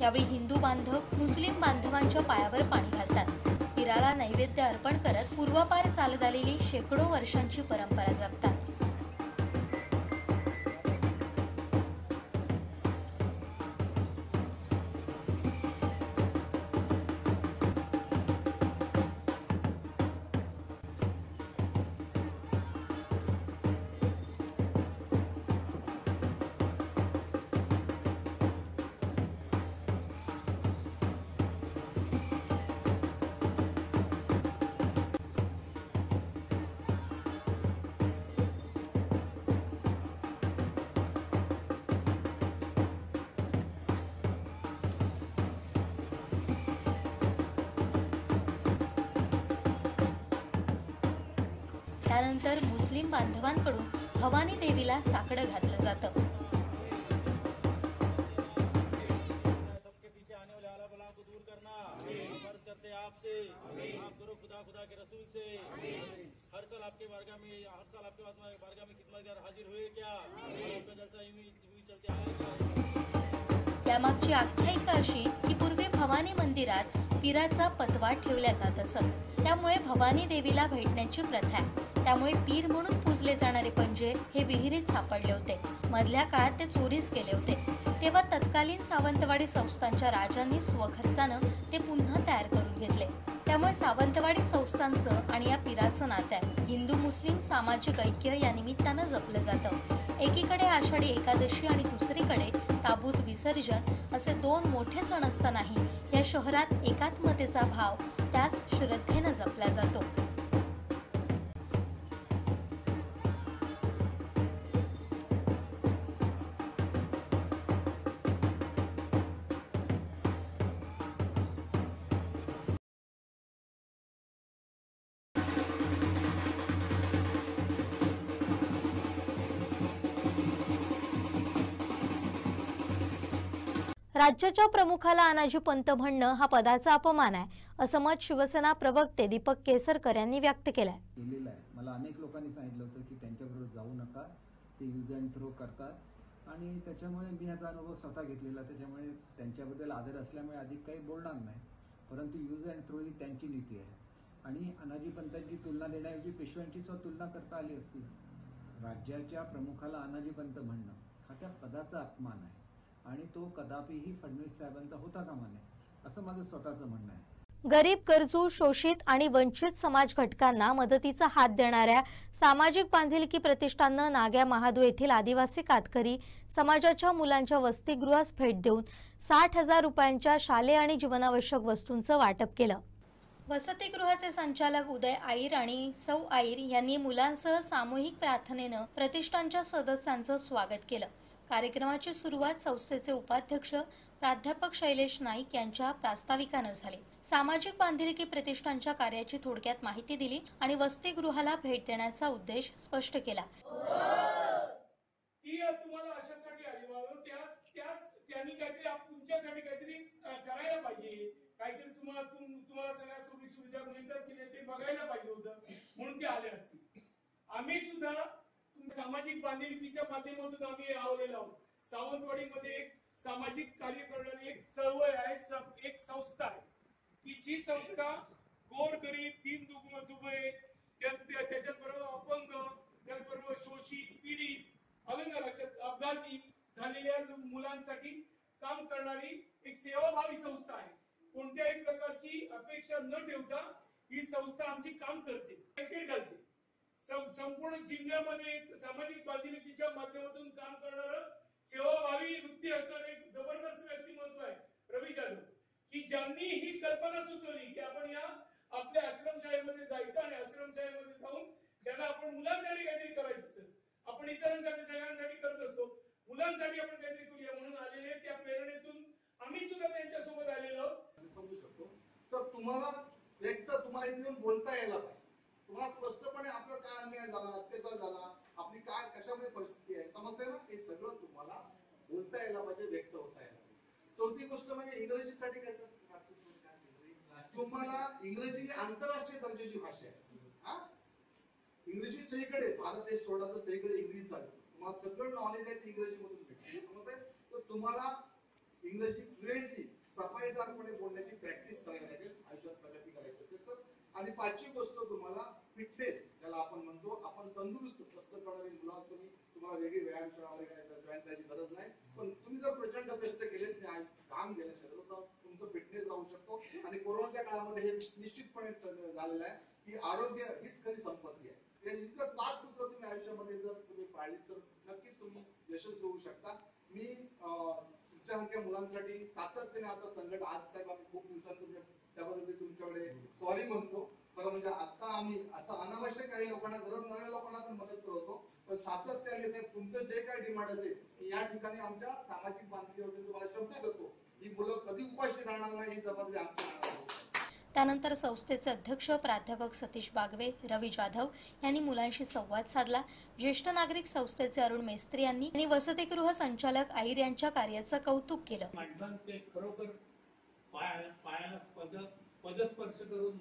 यावेळी हिंदू बांधव मुस्लिम बांधवांच्या पायावर पाणी घालतात. पीराला नैवेद्य अर्पण करत पूर्वापार चालत आलेली शेकडो वर्षांची परंपरा जपतात. त्यानंतर मुस्लिम बांधवांकडून भवानी देवीला साकडं घातलं जातं. यामागची आख्यायिका अशी की पूर्वी भवानी मंदिरात पीराचा पतवार ठेवला जात असत. त्यामुळे भवानी देवीला भेटण्याची प्रथा आहे. त्यामुळे पीर म्हणून पूजले जाणारे पंजे हे विहिरीत सापडले होते. मधल्या काळात ते चोरीस गेले होते. तेव्हा तत्कालीन सावंतवाडी संस्थानच्या राजांनी स्वखर्चानं ते पुन्हा तयार करून घेतले. त्यामुळे सावंतवाडी संस्थानचं आणि या पीराचं नातं आहे. हिंदू मुस्लिम सामाजिक ऐक्य या निमित्तानं जपलं जातं. एकीकडे आषाढी एकादशी आणि दुसरीकडे ताबूत विसर्जन असे दोन मोठे सण असतानाही या शहरात एकात्मतेचा भाव त्याच श्रद्धेनं जपला जातो. राज्याच्या प्रमुखाला अनाजी पंत म्हणणं हा पदाचा अपमान आहे असं मत शिवसेना प्रवक्ते दीपक केसरकर यांनी व्यक्त केलंय. मला अनेक लोकांनी सांगितलं होतं की त्यांच्याबरोबर जाऊ नका, ते यूज अँड थ्रो करतात आणि त्याच्यामुळे मी ह्याचा अनुभव स्वतः घेतलेला. त्याच्यामुळे त्यांच्याबद्दल आदर असल्यामुळे अधिक काही बोलणार नाही. परंतु यूज अँड थ्रो ही त्यांची नीती आहे आणि अनाजी पंतांची तुलना देण्याऐवजी पेशव्यांची तुलना करता आली असती. राज्याच्या प्रमुखाला अनाजी पंत म्हणणं हा त्या पदाचा अपमान आहे आणि तो कदापिही फडणवीस साहेबांचा होता कामा नये असं माझं स्वतःचं म्हणणं आहे. गरीब, गरजू, शोषित आणि वंचित समाज घटकांना मदतीचा हात देणाऱ्या सामाजिक बांधिलकी प्रतिष्ठाननं नाग्या महादू येथील आदिवासी कातकरी समाजाच्या मुलांच्या वसतिगृहास भेट देऊन 60,000 रुपयांच्या शालेय आणि जीवनावश्यक वस्तूंचं वाटप केलं। वसतिगृहाचे संचालक उदय आईर आणि सौ आईर यांनी मुलांसह सामूहिक प्रार्थनेनं प्रतिष्ठानच्या सदस्यांचं स्वागत केलं। कार्यक्रमाची सुरुवात संस्थेचे उपाध्यक्ष प्राध्यापक शैलेश नाईक यांच्या प्रास्ताविकानं झाली। सामाजिक बांधिलकी प्रतिष्ठानच्या कार्याची थोडक्यात माहिती दिली आणि वसतिगृहाला भेट देण्याचा उद्देश स्पष्ट केला। ती तुम्हाला अशासाठी आली म्हणून त्यांनी काहीतरी तुमच्यासाठी काहीतरी करायला पाहिजे, काहीतरी तुम्हाला सगळ्या सोयी सुविधा मिळतात की ते बघायला पाहिजे होतं म्हणून ते आले असतील। आम्ही सुद्धा सामाजिक बांधिलकीच्या माध्यमातून आम्ही आवलेलो आहोत। सावंतवाडीमध्ये एक सामाजिक कार्य करणारी एक चळवळ आहे, एक संस्था आहे की जी संस्था गोरगरीब, दीन दुबळे, त्याच्याबरोबर अपंग, त्याचबरोबर शोषित, पीडित, अलंग लक्षात अपघाती झालेल्या मुलांसाठी काम करणारी एक सेवाभावी संस्था आहे। कोणत्याही प्रकारची अपेक्षा न ठेवता ही संस्था आमची काम करते, पॅकेट घालते। संपूर्ण जिल्ह्यामध्ये सामाजिक बांधिलकीच्या माध्यमातून काम करणारं सेवाभावी वृत्ती असणारे एक जबरदस्त व्यक्तिमत्व आहे रवी जाधव, की ज्यांनी ही कल्पना सुचवली की आपण या आपल्या आश्रमशाळेमध्ये जायचं आणि आश्रमशाळेमध्ये जाऊन त्यांना आपण मुलांसाठी काहीतरी करायचं। सर, आपण इतरांसाठी सगळ्यांसाठी करत असतो, मुलांसाठी आपण काहीतरी करूया म्हणून आलेले त्या प्रेरणेतून आम्ही सुद्धा त्यांच्या सोबत आलेलो आहोत। समजू शकतो तर तुम्हाला एक तर तुम्हाला इथे येऊन बोलता यायला पाहिजे, तुम्हाला स्पष्टपणे आपलं काय अन्याय झाला, अत्याचार झाला, आपली काय कशामुळे परिस्थिती आहे समजते ना, हे सगळं तुम्हाला बोलता यायला पाहिजे, व्यक्त होता यायला पाहिजे। चौथी गोष्ट म्हणजे इंग्रजीसाठी काय सर, तुम्हाला इंग्रजी ही आंतरराष्ट्रीय दर्जाची भाषा आहे। इंग्रजी सगळीकडे, भारत देश सोडला तर सगळीकडे इंग्रजी चालते, तुम्हाला सगळं नॉलेज आहे ते इंग्रजी मधून भेटते, समजते। तर तुम्हाला इंग्रजी फ्लुएंटली सफाईदारपणे बोलण्याची प्रॅक्टिस करायला लागेल आयुष्यात प्रगती करायची असेल तर। आणि पाचवी गोष्ट तुम्हाला फिटनेस, ज्याला आपण म्हणतो, आपण तंदुरुस्त कष्ट करणारी मुलं, तुम्हाला वेगळी व्यायामशाळा वगैरे जॉईन करायची गरज नाही, पण तुम्ही जर प्रचंड कष्ट केले, काम केलं तर तुमचं फिटनेस राहू शकतो। आणि कोरोनाच्या काळामध्ये हे निश्चितपणे झालेलं आहे की आरोग्य हीच खरी संपत्ती आहे। ही जर 5 सूत्र तुम्ही आयुष्यामध्ये जर तुम्ही पाळली तर नक्कीच तुम्ही यशस्वी होऊ शकता। मी तुमच्यासारख्या मुलांसाठी सातत्याने आता संघटन, आज साहेब आम्ही खूप दिवसांतून त्याबद्दल मी तुमच्याकडे सॉरी म्हणतो, खरं म्हणजे आता आम्ही असं अनावश्यक काही लोकांना, गरज नव्या लोकांना पण मदत करतो, पण सातत्याने साहेब तुमचं जे काही डिमांड असेल या ठिकाणी आमच्या सामाजिक बांधिलकीवरती तुम्हाला शब्द करतो, ही मुलं कधी उपाशी राहणार नाही ही जबाबदारी आमची। त्यानंतर संस्थेचे अध्यक्ष प्राध्यापक सतीश बागवे, रवी जाधव यांनी मुलांशी संवाद साधला। ज्येष्ठ नागरिक संस्थेचे अरुण मेस्त्री यांनी वसतिगृह संचालक आईर यांच्या कार्याचं कौतुक केलं। माणसांचे खरोखर पायाला पदस्पर्श करून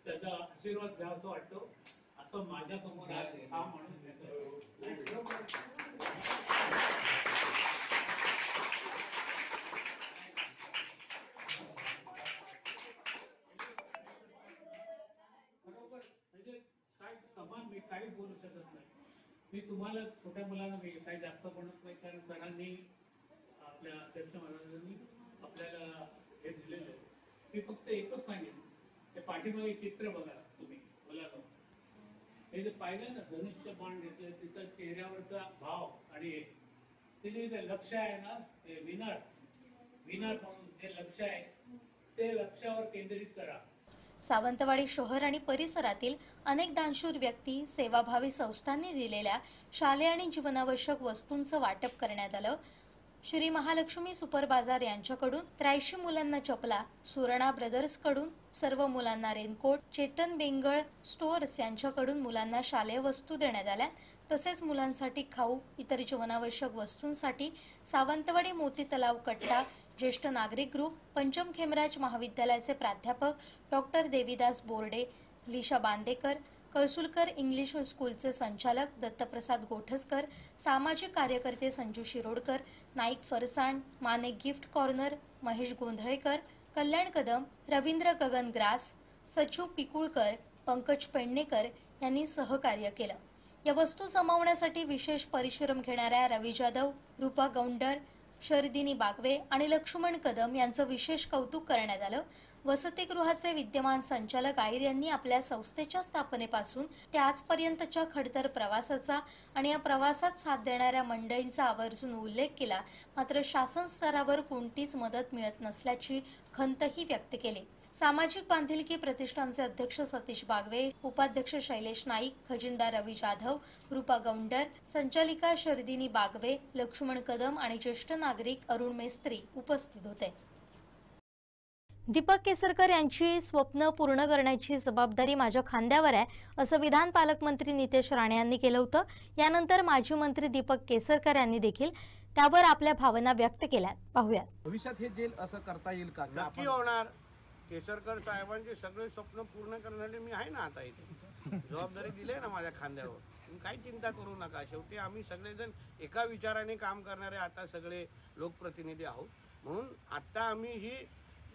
त्याचा आशीर्वाद घ्यावासा वाटतो, असं माझ्या समोर हा माणूस म्हणजे काय समान मी काही बोलू शकत नाही। मी तुम्हाला छोट्या मुलांना मी काही जास्त म्हणत नाही, कारण सरांनी आपल्या अध्यक्ष महाराजांनी आपल्याला हे दिलेलं आहे। मी फक्त एकच सांगेन, ते पाठीमागे चित्र बघा तुम्ही मुलांना, हे जे पाहिलं ना धनुष्य बाण घेतलं, तिथं चेहऱ्यावरचा भाव आणि ते जे लक्ष आहे ना, ते विनर म्हणून जे लक्ष आहे ते लक्ष्यावर केंद्रित करा। सावंतवाडी शहर आणि परिसरातील अनेक दानशूर व्यक्ती, सेवाभावी संस्थांनी दिलेल्या शालेय आणि जीवनावश्यक वस्तूंचं वाटप करण्यात आलं। श्री महालक्ष्मी सुपर बाजार यांच्याकडून 83 मुलांना चपला, सुरणा ब्रदर्स कडून सर्व मुलांना रेनकोट, चेतन बेंगळ स्टोअर्स यांच्याकडून मुलांना शालेय वस्तू देण्यात आल्या। तसेच मुलांसाठी खाऊ, इतर जीवनावश्यक वस्तूंसाठी सावंतवाडी मोती तलाव कट्टा ज्येष्ठ नागरिक ग्रुप, पंचम खेमराज महाविद्यालयाचे प्राध्यापक डॉक्टर देवीदास बोर्डे, लिशा बांदेकर, कळसुलकर इंग्लिश स्कूलचे संचालक दत्तप्रसाद गोठसकर, सामाजिक कार्यकर्ते संजू शिरोडकर, नाईक फरसाण, माने गिफ्ट कॉर्नर महेश गोंधळेकर, कल्याण कदम, रवींद्र गगन ग्रास, सचू पिकुळकर, पंकज पेडणेकर यांनी सहकार्य केलं। या वस्तू जमवण्यासाठी विशेष परिश्रम घेणाऱ्या रवी जाधव, रूपा गौंडर, शरदिनी बागवे आणि लक्ष्मण कदम यांचं विशेष कौतुक करण्यात आलं। वसतिगृहाचे विद्यमान संचालक आयर यांनी आपल्या संस्थेच्या स्थापनेपासून ते आजपर्यंतच्या खडतर प्रवासाचा आणि या प्रवासात साथ देणाऱ्या मंडळींचा आवर्जून उल्लेख केला, मात्र शासन स्तरावर कोणतीच मदत मिळत नसल्याची खंतही व्यक्त केली। सामाजिक बांधिलकी प्रतिष्ठानचे अध्यक्ष सतीश बागवे, उपाध्यक्ष शैलेश नाईक, खजिनदार रवी जाधव, रूपा गौंडर, संचालिका शरदिनी बागवे, लक्ष्मण कदम आणि ज्येष्ठ नागरिक अरुण मेस्त्री उपस्थित होते। दीपक केसरकर यांची स्वप्न पूर्ण करण्याची जबाबदारी माझ्या खांद्यावर आहे, असं विधान पालकमंत्री नितेश राणे यांनी केलं होतं। यानंतर माजी मंत्री दीपक केसरकर यांनी देखील त्यावर आपल्या भावना व्यक्त केल्या। पाहूया। भविष्यात हे जेल असं करता येईल का? नक्की होणार। केसरकर साहेबांचे सगळे स्वप्न पूर्ण करण्यासाठी मी आहे ना, आता इथे जबाबदारी दिली आहे ना माझ्या खांद्यावर। तुम्ही काही चिंता करू नका। शेवटी आम्ही सगळेजण एका विचाराने काम करणारे आता सगळे लोकप्रतिनिधी आहोत, म्हणून आता आम्ही ही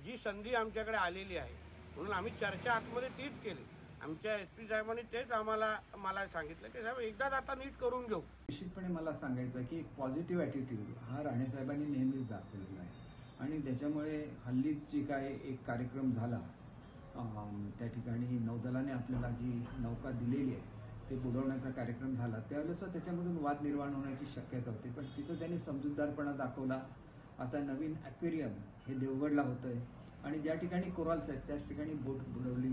जी संधी आमच्याकडे आलेली आहे म्हणून आम्ही चर्चा आतमध्ये तीच केली। आमच्या SP साहेबांनी तेच मला सांगितलं की साहेब एकदाच आता नीट करून घेऊ। निश्चितपणे मला सांगायचं की एक पॉझिटिव्ह ॲटिट्यूड हा राणे साहेबांनी नेहमीच दाखवलेला आहे आणि त्याच्यामुळे हल्लीच जी काय एक कार्यक्रम झाला त्या ठिकाणी नौदलाने आपल्याला जी नौका दिलेली आहे ते बुडवण्याचा कार्यक्रम झाला, त्यावेळेस त्याच्यामधून वाद निर्माण होण्याची शक्यता होती, पण तिथं त्यांनी समजूतदारपणा दाखवला। आता नवीन ॲक्वेरियम हे देवगडला होतं आहे आणि ज्या ठिकाणी कोरल्स आहेत त्याच ठिकाणी बोट बुडवली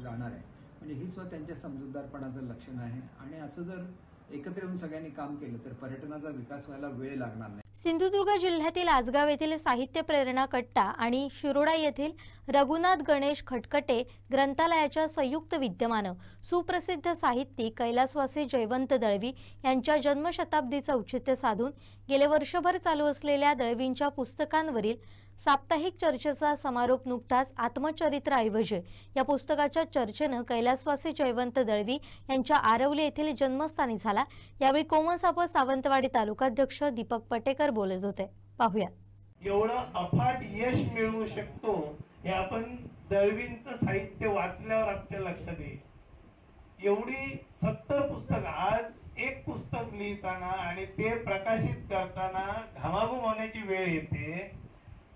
जाणार आहे, म्हणजे ही सुद्धा त्यांच्या समजूतदारपणाचं लक्षण आहे। आणि असं जर एकत्र येऊन सगळ्यांनी काम केलं तर पर्यटनाचा विकास व्हायला वेळ लागणार नाही। सिंधुदुर्ग जिल्ह्यातील आजगाव येथील साहित्य प्रेरणा कट्टा आणि शिरोडा येथील रघुनाथ गणेश खटकटे ग्रंथालयाच्या संयुक्त विद्यमानं सुप्रसिद्ध साहित्यिक कैलासवासी जयवंत दळवी यांच्या जन्मशताब्दीचं औचित्य साधून गेले वर्षभर चालू असलेल्या दळवींच्या पुस्तकांवरील साप्ताहिक चर्चेचा समारोप नुकताच आत्मचरित्राऐवजी या पुस्तकाच्या चर्चेनं कैलासवासी जयवंत दळवी यांच्या आरवली येथील जन्मस्थानी झाला। यावेळी कोमसाप सावंतवाडी तालुकाध्यक्ष दीपक पटेकर बोलत होते। पाहूया। एवढं अफाट यश मिळवू शकतो हे आपण दळवींचं साहित्य वाचल्यावर आपल्या लक्षात येईल। एवढी 70 पुस्तकं, आज एक पुस्तक लिहिताना आणि ते प्रकाशित करताना घामाघूम होण्याची वेळ येते।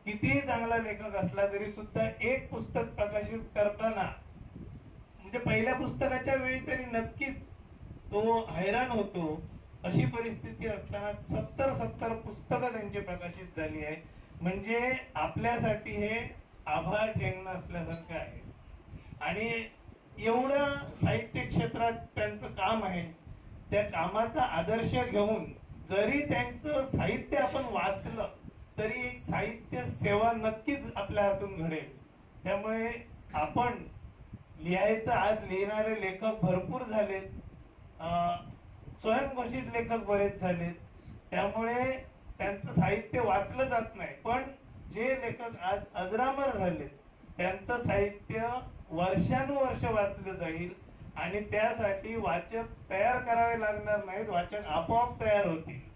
कितीही चांगला लेखक असला तरी सुद्धा एक पुस्तक प्रकाशित करताना म्हणजे पहिल्या पुस्तकाच्या वेळी तरी नक्कीच तो हैराण होतो। अशी परिस्थिती असताना 70 पुस्तकं त्यांची प्रकाशित झाली आहे, म्हणजे आपल्यासाठी हे आभार ठेवणं असल्यासारखं आहे। आणि एवढं साहित्य क्षेत्रात त्यांचं काम आहे, त्या कामाचा आदर्श घेऊन जरी त्यांचं साहित्य आपण वाचलं तरी एक साहित्य सेवा नक्कीच आपल्या हातून घडेल। त्यामुळे आपण लिहायचं, आज लिहिणारे लेखक भरपूर झालेत, स्वयंघोषित लेखक बरेच झालेत, त्यामुळे त्यांचं साहित्य वाचलं जात नाही, पण जे लेखक आज अजरामर झालेत त्यांचं साहित्य वर्षानुवर्ष वाचलं जाईल आणि त्यासाठी वाचक तयार करावे लागणार नाहीत, वाचक आपोआप तयार होतील।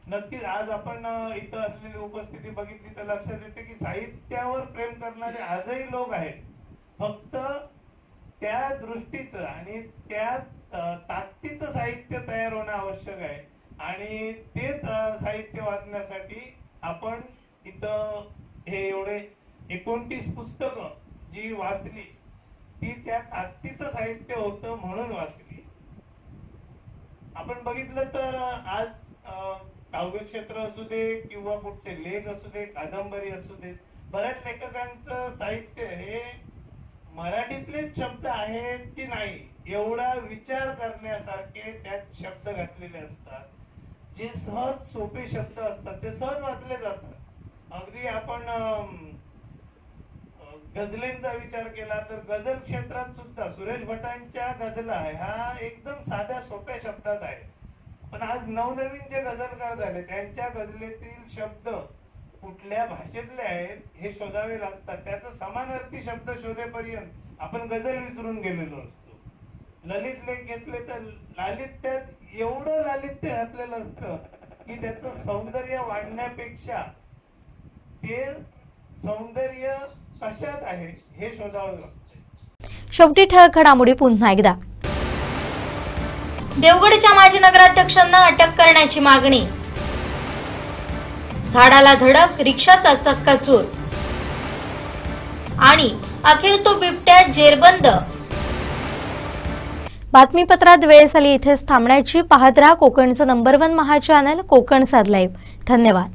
नक्कीच आज आपण इथं असलेली उपस्थिती बघितली तर लक्षात येते की साहित्यावर प्रेम करणारे आजही लोक आहेत, फक्त त्या दृष्टीचं आणि त्या ताकदीचं साहित्य तयार होणं आवश्यक आहे आणि तेच साहित्य वाचण्यासाठी आपण इथं हे एवढे 29 पुस्तकं जी वाचली ती त्या ताकदीचं साहित्य होतं म्हणून वाचली। आपण बघितलं तर आज काव्य क्षेत्र असू दे किंवा कुठचे लेख असू दे, कादंबरी असू दे, बऱ्याच लेखकांचं साहित्य हे मराठीतलेच शब्द आहेत की नाही एवढा विचार करण्यासारखे त्यात शब्द घातलेले असतात, जे सहज सोपे शब्द असतात ते सहज वाचले जातात। अगदी आपण गझलेंचा विचार केला तर गझल क्षेत्रात सुद्धा सुरेश भटांच्या गझला ह्या एकदम साध्या सोप्या शब्दात आहे, पण आज नवनवीन जे गझलकार झाले त्यांच्या गझलेतील शब्द कुठल्या भाषेतले आहेत हे शोधावे लागतात। त्याचा समानार्थी शब्द शोधेपर्यंत आपण गझल विसरून गेलेलो असतो। ललित लेख घेतले तर लालित्यात एवढं लालित्य घातलेलं असतं की त्याचं सौंदर्य वाढण्यापेक्षा ते सौंदर्य कशात आहे हे शोधावं लागतं। शेवटी ठळक घडामोडी पुन्हा एकदा। देवगडच्या माजी नगराध्यक्षांना अटक करण्याची मागणी, झाडाला धडक, रिक्षाचा चक्काचूर। आणि अखेर तो बिबट्या जेरबंद। बातमीपत्रात वेळ झाली इथेच थांबण्याची। पाहत रहा कोकणचं नंबर 1 महा चॅनल कोकण साध लाईव्ह। धन्यवाद।